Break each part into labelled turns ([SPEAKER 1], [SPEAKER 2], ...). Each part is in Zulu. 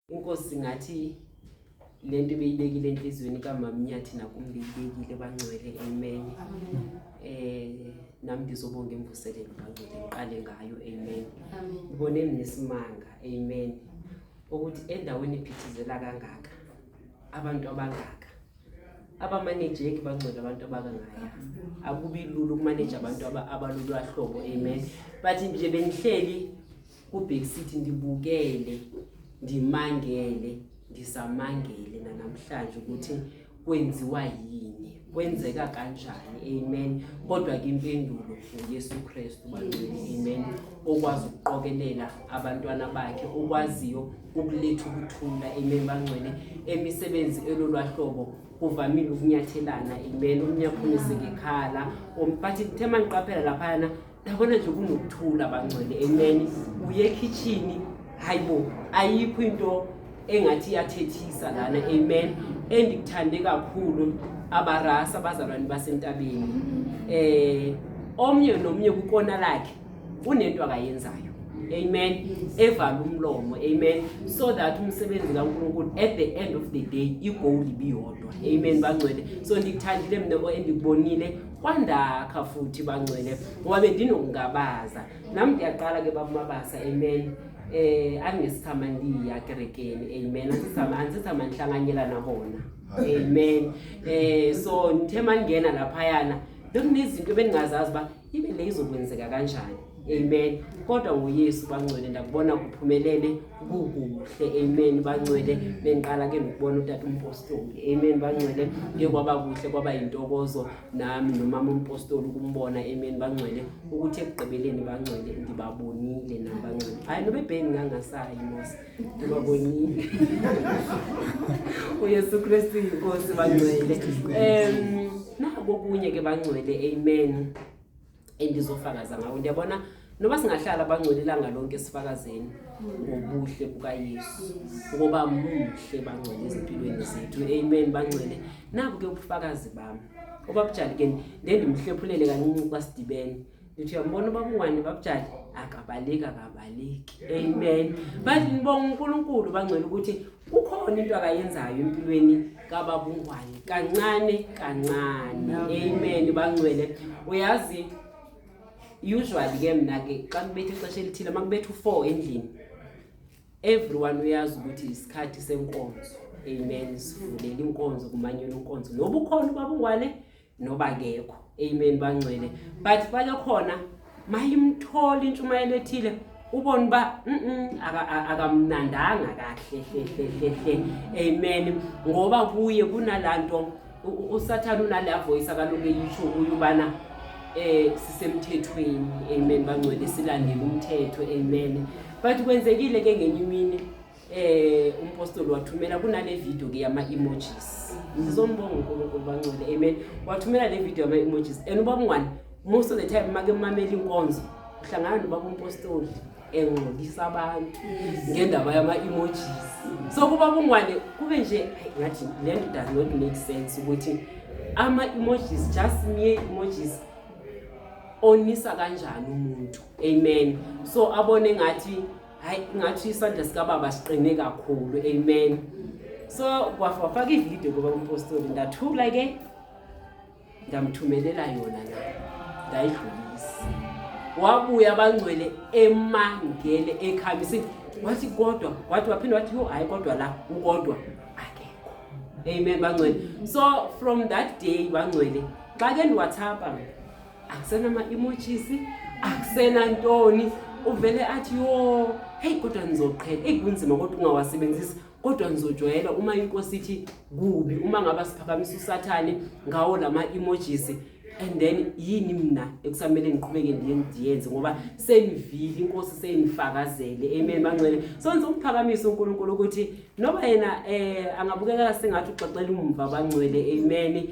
[SPEAKER 1] Inkosi ngathi lento beyibekile enhlizweni kaMamnyathi nakumbekile bangcwele amen. Nami ngizobonga imvuselelo bangcwele ngiqale ngayo amen. Ngibone nesimanga amen ukuthi endaweni iphithizela kangaka abantu abangaka abamanageki bangcwele abantu abakangaya akubi lulu ukumanage abantu abalulwa hlobo amen. But nje bengihleli kuBig City ndibukele ndimangele ndisamangele namhlanje ukuthi kwenziwa yini kwenzeka kanjani amen. Kodwa ke impendulo uYesu Kristu bangcwele amen, okwazi ukuqokelela abantwana bakhe, okwaziyo ukuletha ukuthula amen bangcwele. Emisebenzi elolwahlobo kuvamile ukunyathelana amen, umnyaphumise ngekhala but ngithema ngiqaphela laphana ndabona nje kunokuthula bangcwele amen. Uye kitchen hayibo ayikho into engathi iyathethisa lana amen. Endikuthande kakhulu abarasa abazalwane basentabeni, omnye nomnye kukona lakhe unento akayenzayo amen, evala umlomo amen, so that umsebenzi kaNkulunkulu at the end of the day igoal ibiyodwa amen bangcwele. So ndikuthandile mina endikubonile kwandakha futhi bangcwele ngoba bendinokungabaza nami ngiyaqala ke babamabasa amen. Angisithama ndiya kerekeni amen, ansithama ngihlanganyela nabona amen. So ngithema ngena laphayana bekunezinto beningazazi ba ibe le izokwenzeka kanjani amen. Kodwa ngoYesu bangcwele ndakubona kuphumelele kukuhle amen bangcwele. Bengiqala ke ngikubona utata umpostoli amen bangcwele, ke kwaba kuhle kwaba intokozo nami nomama umpostoli ukumbona amen bangcwele, ukuthi ekugqibeleni bangcwele ndibabonile nami bangcwele. Hayi nobe bheni ngangasayi mosi ndibabonile uYesu Kristu inkosi bangcwele. Nako kunye ke bangcwele amen endizofakaza ngawo. Ndiyabona noba singahlala bangcwele ilanga lonke sifakazeni ngobuhle bukaYesu, ngoba muhle bangcwele ezimpilweni zethu amen bangcwele. Nabo ke ubufakazi bami obabujali ke ndendimhlephulele kancinci xa sidibene ndithi uyambona babungwane babujali akabaleki amen. But ngibonga uNkulunkulu bangcwele ukuthi kukhona into akayenzayo empilweni kababungwane kancane amen bangcwele. Uyazi usually ke mina ke xa kubethe ixesha elithile makubethe u4 endlini everyone uyazi ukuthi isikhathi senkonzo amen, sivulela inkonzo kumanyela inkonzo noba ukhona babungwane noba kekho amen bangcwele. But bake khona mayimthola intshumayelo ethile ubone ba akamnandanga kahle amen, ngoba kuye kunalanto uSathane unale voice akaloke yisho uyubana sisemthethweni amen bangcwele, silandele umthetho amen. But kwenzekile ke ngenye imini umpostoli wathumela kunale video ke yama emojis, ngizombonga uNkulunkulu bangcwele amen, wathumela le video yama emojis. And ubabungwane most of the time make mamela inkonzo uhlangana nobaba umpostoli engxolisa abantu ngendaba yama emojis. So kubabungwane kube nje ngathi lento does not make sense ukuthi ama emojis just mere emojis onisa kanjani umuntu amen. So abone ngathi hayi ngathi isandla sikaBaba siqine kakhulu amen. So kwafaka ivideo kuba umpostoli ndathula ke ndamthumelela yona la ndayidlulisa. Wabuya bangcwele emangele ekhamisi wathi kodwa wathi waphinda wathi hayi kodwa la ukodwa akekho amen bangcwele. So from that day bangcwele xa ke ndiWhatsApp akusena ama emojis akusena ntoni, uvele athi yo hey kodwa nizoqhela kunzima kodwa ungawasebenzisi kodwa nizojwayela uma inkosi ithi kubi uma ngaba siphakamisa uSathane ngawo lama emojis. And then yini mina ekusamele ngiqhubeke ndiyenze ngoba senivile inkosi senifakazele amen bangcwele. So ngizokuphakamisa uNkulunkulu ukuthi noba yena angabukeka sengathi uxoxela umva bangcwele amen,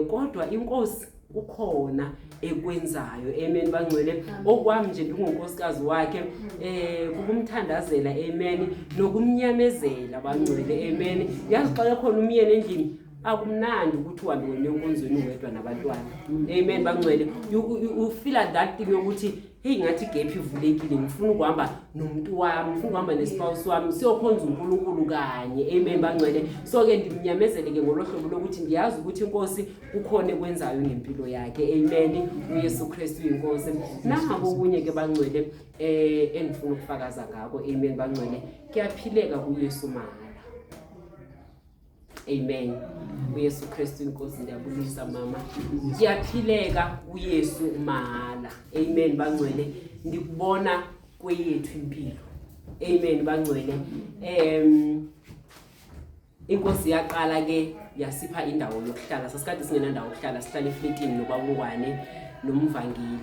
[SPEAKER 1] kodwa inkosi ukhona ekwenzayo amen bangcwele. Okwami nje ndingunkosikazi wakhe ukumthandazela amen nokumnyamezela bangcwele amen. Yazi xa khona umyeni endlini akumnandi ukuthi uhambe wena enkonzweni wedwa nabantwana amen bangcwele. You feel that thing yokuthi hey ngathi gap ivulekile, ngifuna ukuhamba nomuntu wami, ngifuna ukuhamba nespouse wami siyokhonza uNkulunkulu kanye. Amen bangcwele. So ke ndimnyamezele ke ngolohlobo lokuthi ngiyazi ukuthi inkosi kukhona ekwenzayo ngempilo yakhe. Amen. uYesu Kristu inkosi. Nako okunye ke bangcwele engifuna ukufakaza ngako. Amen bangcwele. Kuyaphileka kuYesu mahala. Amen. uYesu Kristu inkosi. Ndiyabulisa mama. Kuyaphileka uYesu mahala. Amen bangcwele. Ndikubona kweyethu impilo. Amen bangcwele. Inkosi yaqala ke yasipha indawo yokuhlala. Sasikade singenandawo yokuhlala, sihlala eflatini noBabungwane nomvangeli.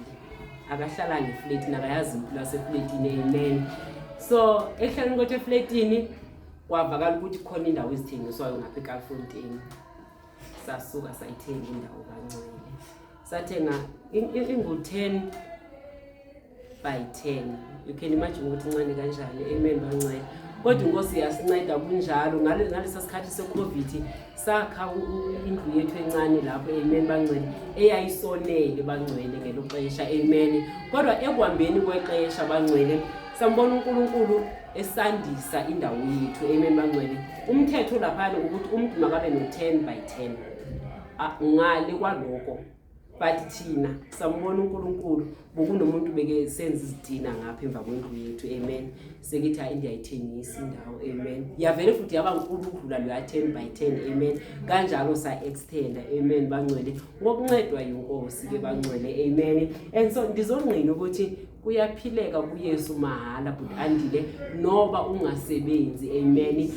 [SPEAKER 1] Akahlala ngeflatini, akayazi impilo yaseflatini. Amen. So ehlaleni kodwa eflatini kwavakala ukuthi khona indawo ezithengiswayo ngapha eKalfontein. Sasuka sayithenga indawo kancane. Sathenga ingu-10 by 10. You can imagine ukuthi incane kanjani. Amen bangcwele. Kodwa inkosi yasinceda kunjalo ngalesa sikhathi seCovid sakha indlu yethu encane lapho. Amen bangcwele. Eyayisonele bangcwele ngelo xesha. Amen. Kodwa ekuhambeni kwexesha bangcwele sambona uNkulunkulu esandisa indawo yethu. Amen bangcwele. Umthetho lapha ukuthi umuntu makabe no10 by 10. Ngale kwaloko but thina sambona uNkulunkulu bokunomuntu beke senza izitina ngapha emva kwendlu yethu. Amen. Sekithi hayi ndiyayithengisa indawo. Amen. Yavele futhi yaba nkulu ukudlula lo 10 by 10. Amen. Kanjalo sa extenda. Amen bangcwele. Ngokuncedwa yinkosi ke bangcwele. Amen. And so ndizongqina ukuthi kuyaphileka kuYesu mahala but andile noba ungasebenzi. Amen.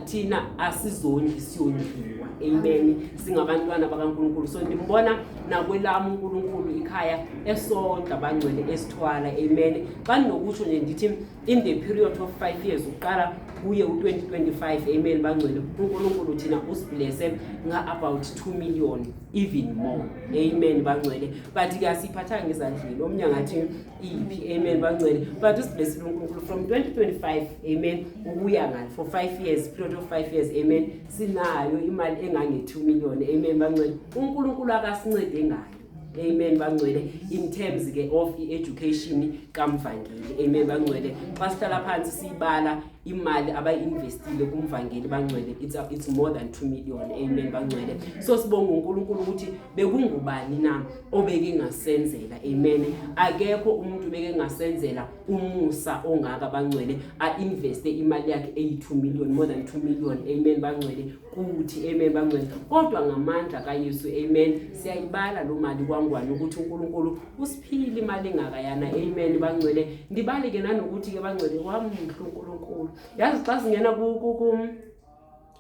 [SPEAKER 1] Thina asizondli siyondliwa. Amen. Singabantwana bakaNkulunkulu. So ndimbona nakwelami uNkulunkulu ikhaya esonta bangcwele esithwala. Amen. Kanokutsho nje ndithi in the period of 5 years uqala kuye u2025. Amen bangcwele. uNkulunkulu thina usiblesse nga about 2 million even more. Amen bangcwele. But ke asiphathanga izandleni omnye ngathi iphi. Amen bangcwele. But usiblessile uNkulunkulu from 2025. Amen. Ukuya ngani for 5 years, period of 5 years. Amen. Sinayo imali engange 2 million. Amen bangcwele. uNkulunkulu akasincede ngayo. Amen bangcwele. In terms ke of education kamvangeli. Amen bangcwele. Xa sihlala phansi sibala imali abayinvestile kumvangeli bangcwele it's more than 2 million. Amen bangcwele. So sibonga uNkulunkulu ukuthi bekungubani na obeke ngasenzela. Amen. Akekho umuntu beke ngasenzela umusa ongaka bangcwele investe imali yakhe 2 million, more than 2 million. Amen bangcwele kuthi. Amen bangcwele. Kodwa ngamandla kaYesu. Amen. Siyayibala lo mali kwangwane ukuthi uNkulunkulu usiphile imali engakayana. Amen bangcwele. Ndibale ke nanokuthi ke bangcwele wami uNkulunkulu yazi xa singena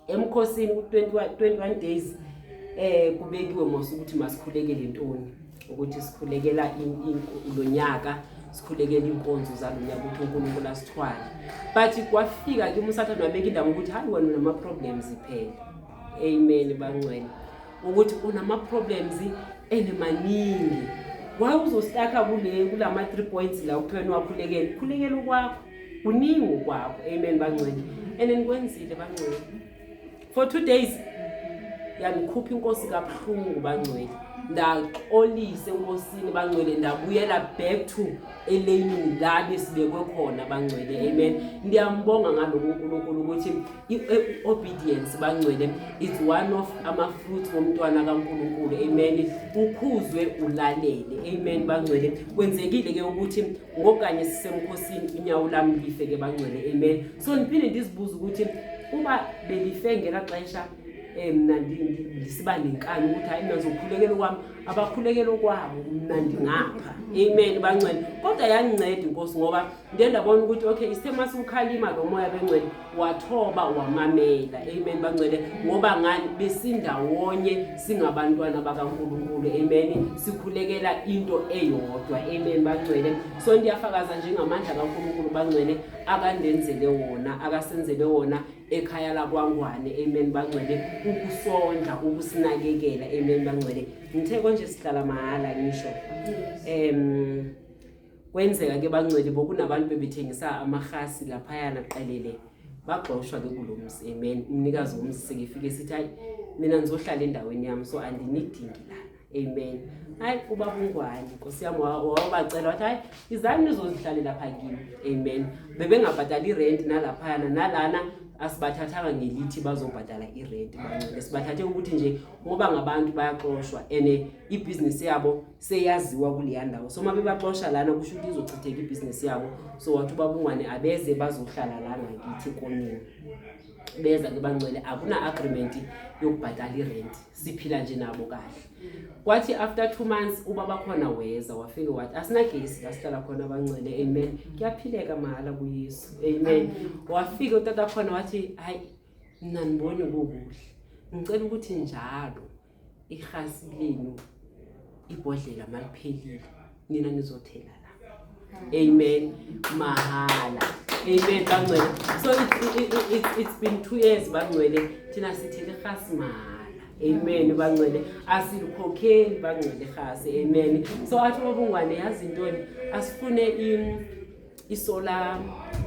[SPEAKER 1] emkhosini ku21 days kubekiwe mos ukuthi masikhulekele intoni, ukuthi sikhulekela lo nyaka, sikhulekela inkonzo zalonyaka ukuthi uNkulunkulu asithwale. But kwafika ke uMsathane wabeka indaba ukuthi hayi wena unama problems iphela. Amen bangcwele. Ukuthi unama problems enemaningi. Why uzostaka kulama 3 points la upheni wakhulekela ukwakho uningi kwakho. Amen bangcwele. And nikwenzile bangcwele for 2 days yangikhupha inkosi kabuhlungu bangcwele. Ndaxolise enkosini bangcwele, ndabuyela back to elane la besibekwe khona bangcwele. Amen. Ndiyambonga ngaloko uNkulunkulu ukuthi obedience bangcwele it's one of ama fruits womntwana kaNkulunkulu. Amen. Ukhuzwe ulalele. Amen bangcwele. Kwenzekile ke ukuthi ngokanye sisemkhosini inyawo lami life ke bangcwele. Amen. So ngiphinde ndizibuza ukuthi uba belife ngela xesha mina siba nenkani ukuthi hayi mina ngizokhulekela kwami abakhulekela kwabo mina ndingapha. Amen bangcwele. Kodwa yanginceda inkosi ngoba ndabona ukuthi okay isithe masukhalima lo moya bengcwele wathoba wamamela. Amen bangcwele. Ngoba ngani besindawonye singabantwana bakaNkulunkulu. Amen. Sikhulekela into eyodwa. Amen bangcwele. So ndiyafakaza njengamandla kaNkulunkulu bangcwele akandenzele wona, akasenzele wona ekhaya lakwangwane. Amen bangcwele. Ukusonda, ukusinakekela. Amen bangcwele. Ngithe konje sihlala mahala ngisho. Kwenzeka ke bangcwele bokunabantu bebethengisa amahasi lapha yana qelele baxoshwa ke kulomsi. Amen. Umnikazi womsi sekefike sithi hayi mina ngizohlala endaweni yami so andinidingilana. amen. Hayi ubaba uNgwane Nkosi yami wabacela wathi hayi izani nizozihlalela lapha kimi, amen. Bebengabhadali irent nalaphana nalana asibathathanga ngelithi bazobhadala irent bangcwele, sibathathe ukuthi nje ngoba ngabantu bayaxoshwa ibhizinisi yabo seyaziwa kuleya ndawo, so mabe baxosha lana kusho ukuthi izochitheka ibhizinisi yabo. So wathi ubaba uNgwane abeze bazohlala la ngakithi konini, beza ke bangcwele akuna agreement yokubhadala irent, siphila nje nabo kahle. Kwathi after 2 months ubaba khona weza wafika wathi asinagesi la sihlala khona bangcwele, amen, kuyaphileka mahala kuYesu, amen. Wafika utata khona wathi hayi mina nibone kukuhle, ngicela ukuthi njalo ihasi lenu ibhodlela maliphelile nina nizothela la, amen, mahala, amen bangcwele. So it's been 2 years bangcwele thina sithele ihasi mahala, amen bangcwele, asilukhokheli bangcwele ihasi, amen. So athi ubaba uNgwane yazi intoni, asifune isolar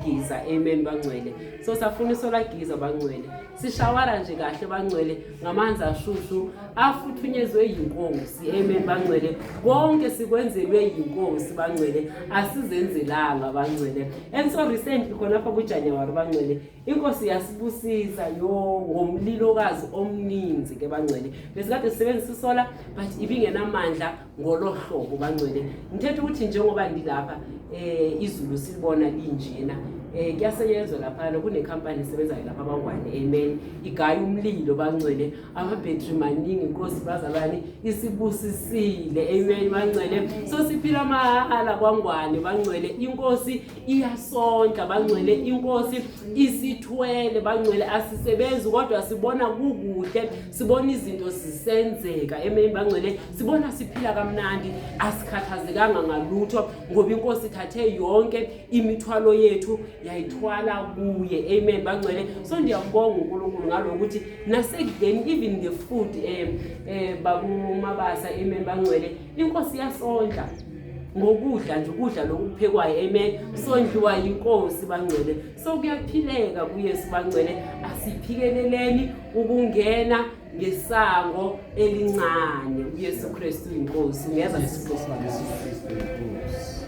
[SPEAKER 1] giza, amen bangcwele. So safuna isolar giza bangcwele, sishawara nje kahle bangcwele ngamanzi ashushu afuthunyezwe yinkosi, amen bangcwele. Konke sikwenzelwe yinkosi bangcwele, asizenzelanga bangcwele. And so recently khona lapha kuJanuary bangcwele inkosi yasibusisa ngomlilokazi omninzi ke bangcwele. Besikade sisebenzisa isolar but ibingenamandla ngolohlobo bangcwele. Ngithethe ukuthi njengoba ndilapha izulu silibona linjena, kuyasenyezwa lapha kunekhampani esebenza lapha abangwane, amen, igaya umlilo bangcwele, ama-battery maningi, inkosi bazalwane isibusisile, amen bangcwele. So siphila mahala kwaNgwane bangcwele, inkosi iyasonta bangcwele, inkosi isithwele bangcwele, asisebenzi kodwa sibona kukuhle, sibona izinto zisenzeka, amen bangcwele, sibona siphila kamnandi, asikhathazekanga ngalutho ngoba inkosi ithathe yonke imithwalo yethu yayithwala kuye, amen bangcwele. So ndiyambonga uNkulunkulu ngalokuthi nasekudeni even the food bakumabasa, amen bangcwele, inkosi yasondla ngokudla nje, ukudla lokuphekwayo, amen, sondliwa yinkosi bangcwele. So kuyaphileka kuYesu bangcwele, asiphikeleleni ukungena ngesango elincane, uYesu Kristu inkosi. Ngiyeza
[SPEAKER 2] Yesu Kristu inkosi.